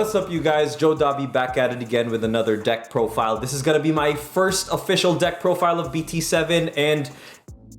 What's up, you guys? JoDobbi back at it again with another deck profile. This is going to be my first official deck profile of BT7, and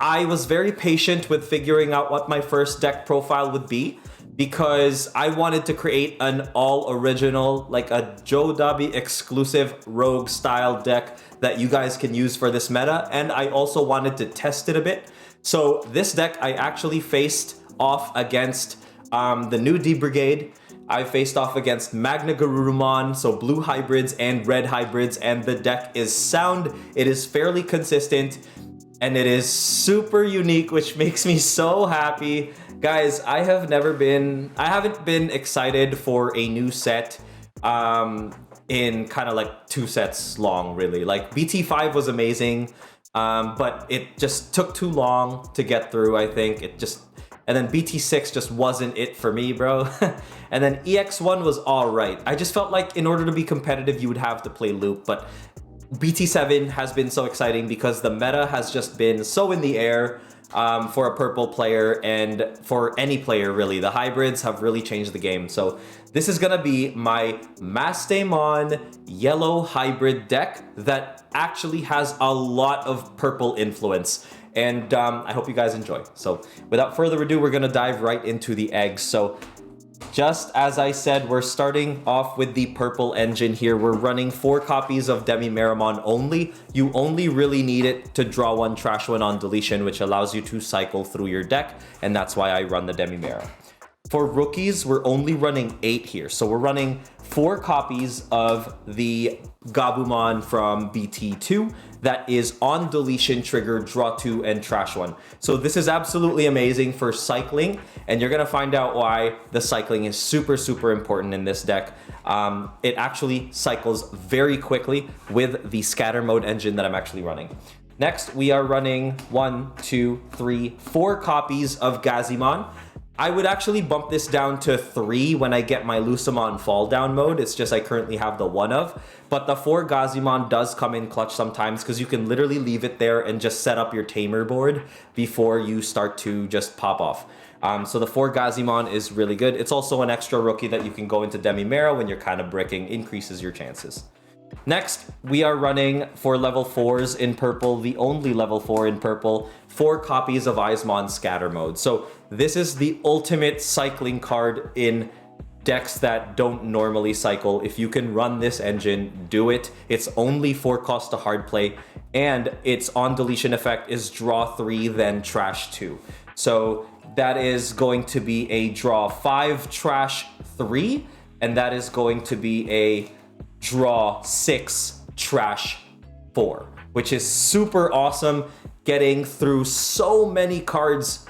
I was very patient with figuring out what my first deck profile would be because I wanted to create an all original, like a JoDobbi exclusive rogue style deck that you guys can use for this meta, and I also wanted to test it a bit. So this deck I actually faced off against the new D Brigade. I faced off against Magna Garurumon, so blue hybrids and red hybrids, and the deck is sound, it is fairly consistent, and it is super unique, which makes me so happy. Guys, I haven't been excited for a new set in kind of like 2 sets long, really. Like BT5 was amazing, but it just took too long to get through, I think. And then BT6 just wasn't it for me, bro. And then EX1 was all right. I just felt like in order to be competitive, you would have to play Loop. But BT7 has been so exciting because the meta has just been so in the air for a purple player and for any player, really. The hybrids have really changed the game. So this is gonna be my Mamamastaemon yellow hybrid deck that actually has a lot of purple influence. And I hope you guys enjoy. So without further ado, we're gonna dive right into the eggs. So just as I said, we're starting off with the purple engine here. We're running 4 copies of Mamamastaemon only. You only really need it to draw 1, trash 1 on deletion, which allows you to cycle through your deck. And that's why I run the Mamamastaemon. For rookies, we're only running 8 here. So we're running 4 copies of the Gabumon from BT2 that is on deletion trigger, draw 2 and trash 1. So this is absolutely amazing for cycling, and you're gonna find out why the cycling is super, super important in this deck. It actually cycles very quickly with the scatter mode engine that I'm actually running. Next, we are running 1, 2, 3, 4 copies of Kazemon. I would actually bump this down to 3 when I get my Lucemon fall down mode. It's just I currently have the 1 of. But the 4 Kazemon does come in clutch sometimes because you can literally leave it there and just set up your Tamer board before you start to just pop off. So the 4 Kazemon is really good. It's also an extra rookie that you can go into Mamamastaemon when you're kind of bricking, increases your chances. Next, we are running for level 4s in purple, the only level 4 in purple, 4 copies of Kazemon scatter mode. So this is the ultimate cycling card in decks that don't normally cycle. If you can run this engine, do it. It's only 4 cost to hard play, and its on deletion effect is draw 3, then trash 2. So that is going to be a draw 5, trash 3, and that is going to be a draw 6, trash 4, which is super awesome, getting through so many cards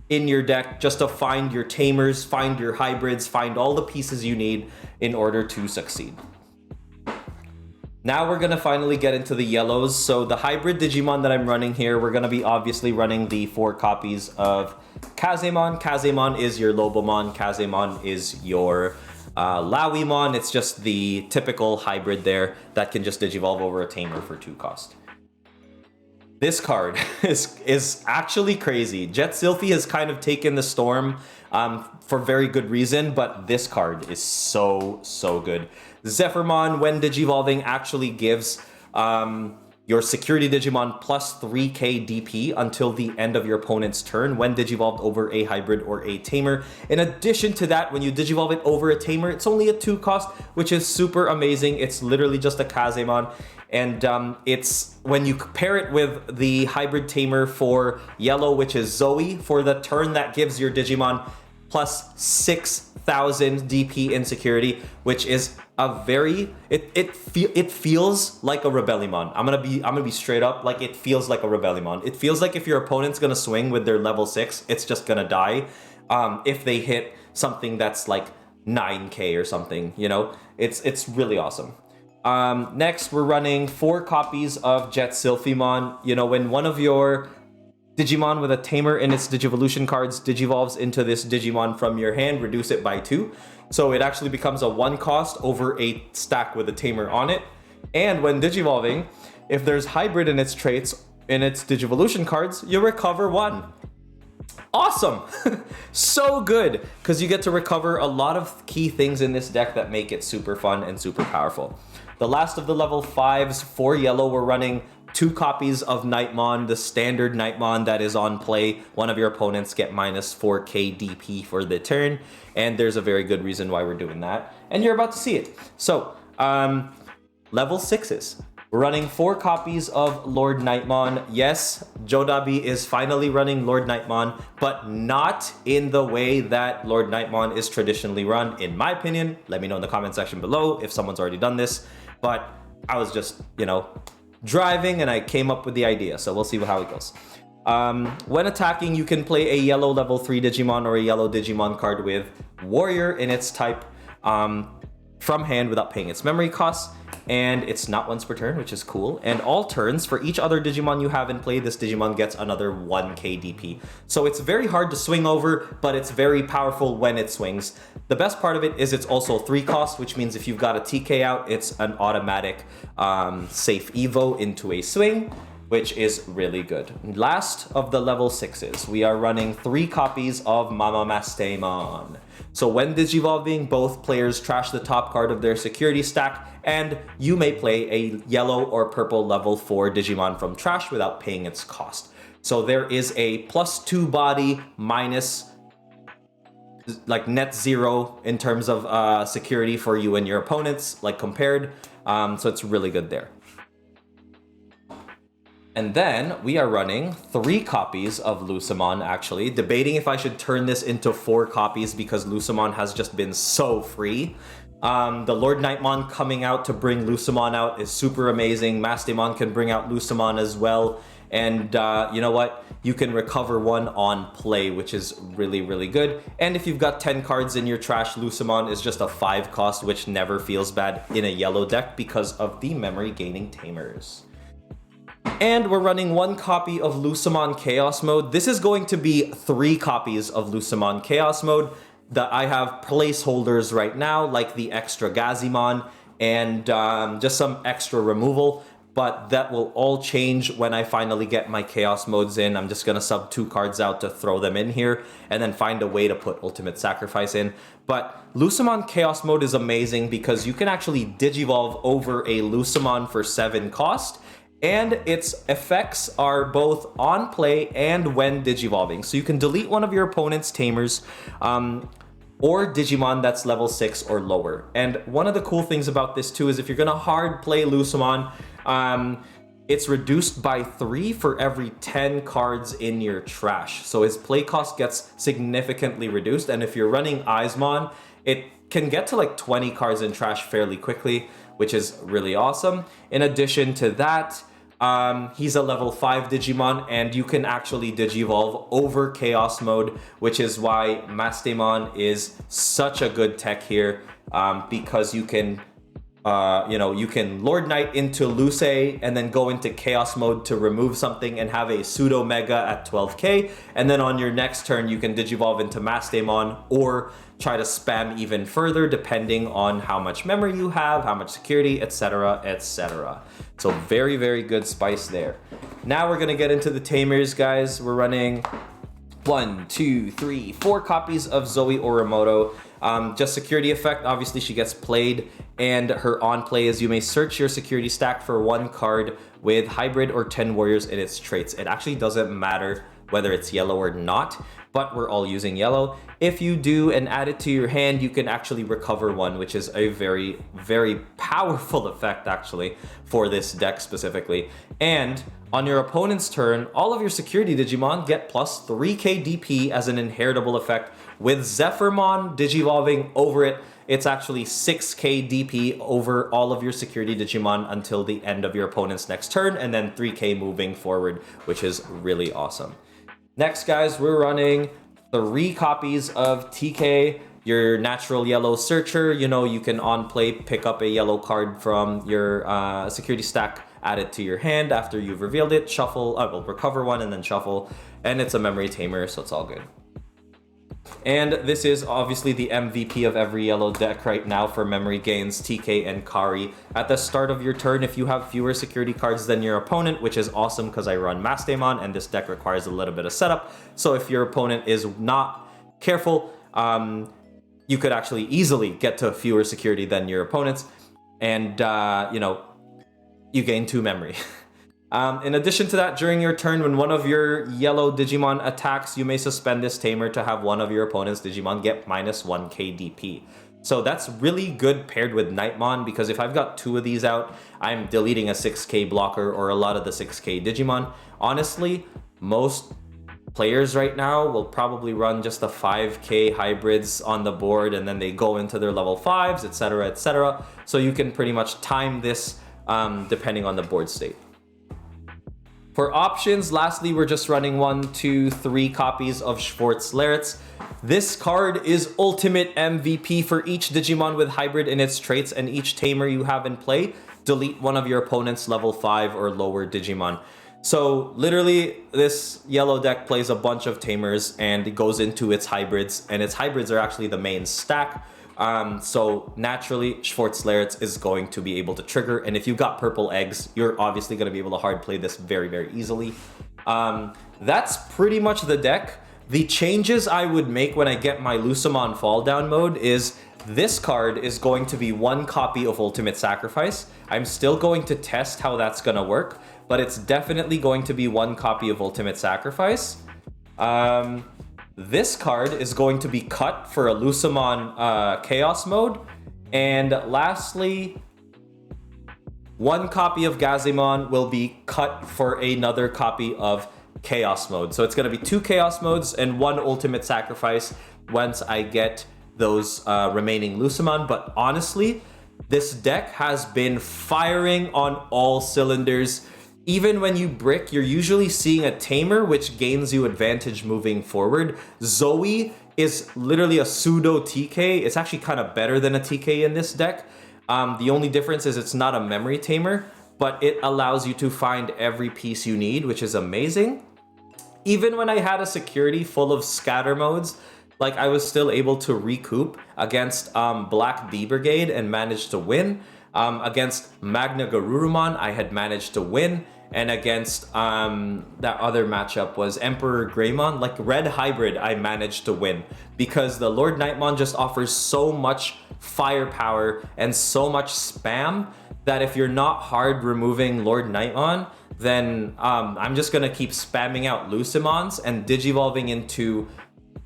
in your deck just to find your Tamers, find your hybrids, find all the pieces you need in order to succeed. Now we're gonna finally get into the yellows. So the hybrid Digimon that I'm running here, we're gonna be obviously running the 4 copies of Kazemon. Kazemon is your Lobomon, Kazemon is your Lawimon. It's just the typical hybrid there that can just digivolve over a Tamer for 2 cost. This card is actually crazy. Jet Sylphie has kind of taken the storm for very good reason, but this card is so good. Zephyrmon, when digivolving, actually gives your security Digimon plus 3k DP until the end of your opponent's turn when digivolved over a hybrid or a Tamer. In addition to that, when you digivolve it over a Tamer, it's only a 2 cost, which is super amazing. It's literally just a Kazemon. And it's when you pair it with the hybrid Tamer for yellow, which is Zoe, for the turn that gives your Digimon plus 6,000 DP in security, which is a very it feels like a Rebellimon. I'm gonna be straight up, like it feels like a Rebellimon. It feels like if your opponent's gonna swing with their level 6, it's just gonna die if they hit something that's like 9k or something, you know. It's really awesome. Next, we're running 4 copies of Jet Sylphimon. You know, when one of your Digimon with a Tamer in its Digivolution cards digivolves into this Digimon from your hand, reduce it by 2. So it actually becomes a 1 cost over a stack with a Tamer on it. And when digivolving, if there's hybrid in its traits, in its Digivolution cards, you recover 1. Awesome. So good, because you get to recover a lot of key things in this deck that make it super fun and super powerful. The last of the level 5s for yellow, we're running 2 copies of Nightmon, the standard Nightmon that is on play. One of your opponents get minus 4k DP for the turn, and there's a very good reason why we're doing that, and you're about to see it. So, level 6s. We're running 4 copies of Lord Nightmon. Yes, JoDobbi is finally running Lord Nightmon, but not in the way that Lord Nightmon is traditionally run, in my opinion. Let me know in the comment section below if someone's already done this, but I was just, you know, driving and I came up with the idea, so we'll see how it goes. When attacking, you can play a yellow level 3 Digimon or a yellow Digimon card with Warrior in its type from hand without paying its memory costs, and it's not once per turn, which is cool. And all turns, for each other Digimon you have in play, this Digimon gets another 1k DP. So it's very hard to swing over, but it's very powerful when it swings. The best part of it is it's also 3 cost, which means if you've got a TK out, it's an automatic safe Evo into a swing, which is really good. Last of the level 6s, we are running 3 copies of Mamamastaemon. So when digivolving, both players trash the top card of their security stack, and you may play a yellow or purple level 4 Digimon from trash without paying its cost. So there is a +2 body minus like net 0 in terms of security for you and your opponents, like compared. So it's really good there. And then we are running 3 copies of Lucemon, actually. Debating if I should turn this into 4 copies because Lucemon has just been so free. The Lord Nightmon coming out to bring Lucemon out is super amazing. Mastaemon can bring out Lucemon as well. And you know what? You can recover 1 on play, which is really, really good. And if you've got 10 cards in your trash, Lucemon is just a 5 cost, which never feels bad in a yellow deck because of the memory gaining Tamers. And we're running 1 copy of Lucemon Chaos Mode. This is going to be 3 copies of Lucemon Chaos Mode that I have placeholders right now, like the extra Kazemon and just some extra removal. But that will all change when I finally get my Chaos Modes in. I'm just gonna sub 2 cards out to throw them in here and then find a way to put Ultimate Sacrifice in. But Lucemon Chaos Mode is amazing because you can actually Digivolve over a Lucemon for 7 cost. And its effects are both on play and when digivolving. So you can delete one of your opponent's Tamers or Digimon that's level 6 or lower. And one of the cool things about this too is if you're gonna hard play Lucemon, it's reduced by 3 for every 10 cards in your trash. So his play cost gets significantly reduced. And if you're running Kazemon, it can get to like 20 cards in trash fairly quickly, which is really awesome. In addition to that, he's a level 5 Digimon, and you can actually Digivolve over Chaos Mode, which is why Mastaemon is such a good tech here, because you can, you can Lord Knight into Luce and then go into Chaos Mode to remove something and have a pseudo Mega at 12k, and then on your next turn you can Digivolve into Mastaemon or try to spam even further depending on how much memory you have, how much security, etc, etc. So very, very good spice there. Now we're gonna get into the Tamers, guys. We're running 1, 2, 3, 4 copies of Zoe Orimoto. Just security effect, obviously she gets played, and her on play is you may search your security stack for 1 card with hybrid or 10 warriors in its traits. It actually doesn't matter whether it's yellow or not, but we're all using yellow. If you do and add it to your hand, you can actually recover 1, which is a very, very powerful effect actually for this deck specifically. And on your opponent's turn, all of your security Digimon get plus 3k DP as an inheritable effect. With Zephyrmon Digivolving over it, it's actually 6k DP over all of your security Digimon until the end of your opponent's next turn, and then 3k moving forward, which is really awesome. Next, guys, we're running 3 copies of TK, your natural yellow searcher. You know, you can on play pick up a yellow card from your security stack, add it to your hand after you've revealed it, shuffle, well, recover 1 and then shuffle, and it's a memory tamer, so it's all good. And this is obviously the MVP of every yellow deck right now for memory gains, TK and Kari. At the start of your turn, if you have fewer security cards than your opponent, which is awesome because I run Mamamastaemon and this deck requires a little bit of setup. So if your opponent is not careful, you could actually easily get to fewer security than your opponents. And, you know, you gain 2 memory. In addition to that, during your turn, when one of your yellow Digimon attacks, you may suspend this Tamer to have one of your opponent's Digimon get -1 KDP. So that's really good paired with Nightmon, because if I've got 2 of these out, I'm deleting a 6k blocker or a lot of the 6k Digimon. Honestly, most players right now will probably run just the 5k hybrids on the board, and then they go into their level 5s, etc., etc. So you can pretty much time this depending on the board state. For options, lastly, we're just running 1, 2, 3 copies of Schwartz-Laritz. This card is ultimate MVP for each Digimon with hybrid in its traits, and each Tamer you have in play, delete one of your opponent's level 5 or lower Digimon. So literally, this yellow deck plays a bunch of Tamers and it goes into its hybrids, and its hybrids are actually the main stack. So naturally, Schwartz-Laritz is going to be able to trigger, and if you've got purple eggs, you're obviously going to be able to hard play this very, very easily. That's pretty much the deck. The changes I would make when I get my Lucemon fall down mode is this card is going to be 1 copy of Ultimate Sacrifice. I'm still going to test how that's going to work, but it's definitely going to be 1 copy of Ultimate Sacrifice. This card is going to be cut for a Lucemon Chaos Mode. And lastly, 1 copy of Kazemon will be cut for another copy of Chaos Mode. So it's going to be 2 Chaos Modes and 1 Ultimate Sacrifice once I get those remaining Lucemon. But honestly, this deck has been firing on all cylinders. Even when you brick, you're usually seeing a Tamer, which gains you advantage moving forward. Zoe is literally a pseudo TK. It's actually kind of better than a TK in this deck. The only difference is it's not a memory Tamer, but it allows you to find every piece you need, which is amazing. Even when I had a security full of scatter modes, like I was still able to recoup against Black B Brigade and managed to win. Against Magna Garurumon, I had managed to win. And against that other matchup was Emperor Greymon, like Red Hybrid, I managed to win. Because the Lord Nightmon just offers so much firepower and so much spam that if you're not hard removing Lord Nightmon, then I'm just gonna keep spamming out Lucemons and digivolving into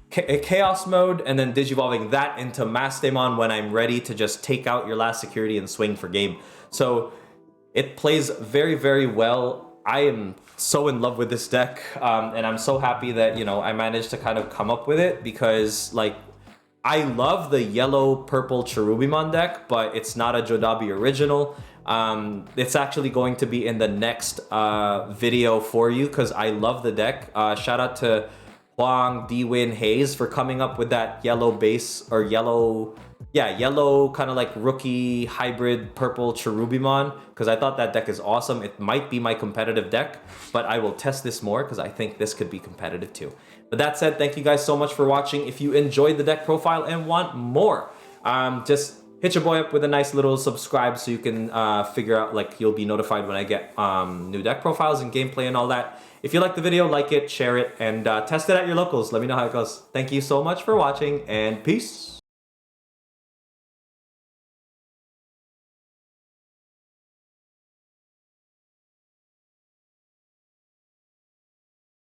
Chaos Mode, and then digivolving that into Mamamastaemon when I'm ready to just take out your last security and swing for game. So it plays very, very well. I am so in love with this deck, and I'm so happy that, you know, I managed to kind of come up with it, because like I love the yellow purple Cherubimon deck, but it's not a JoDobbi original. It's actually going to be in the next video for you, because I love the deck. Shout out to Huang, D-Win, Hayes for coming up with that yellow base, or yellow kind of like rookie hybrid purple Cherubimon, because I thought that deck is awesome. It might be my competitive deck, but I will test this more because I think this could be competitive too. But that said, thank you guys so much for watching. If you enjoyed the deck profile and want more, just hit your boy up with a nice little subscribe so you can figure out, like, you'll be notified when I get new deck profiles and gameplay and all that. If you like the video, like it, share it, and test it at your locals. Let me know how it goes. Thank you so much for watching, and peace.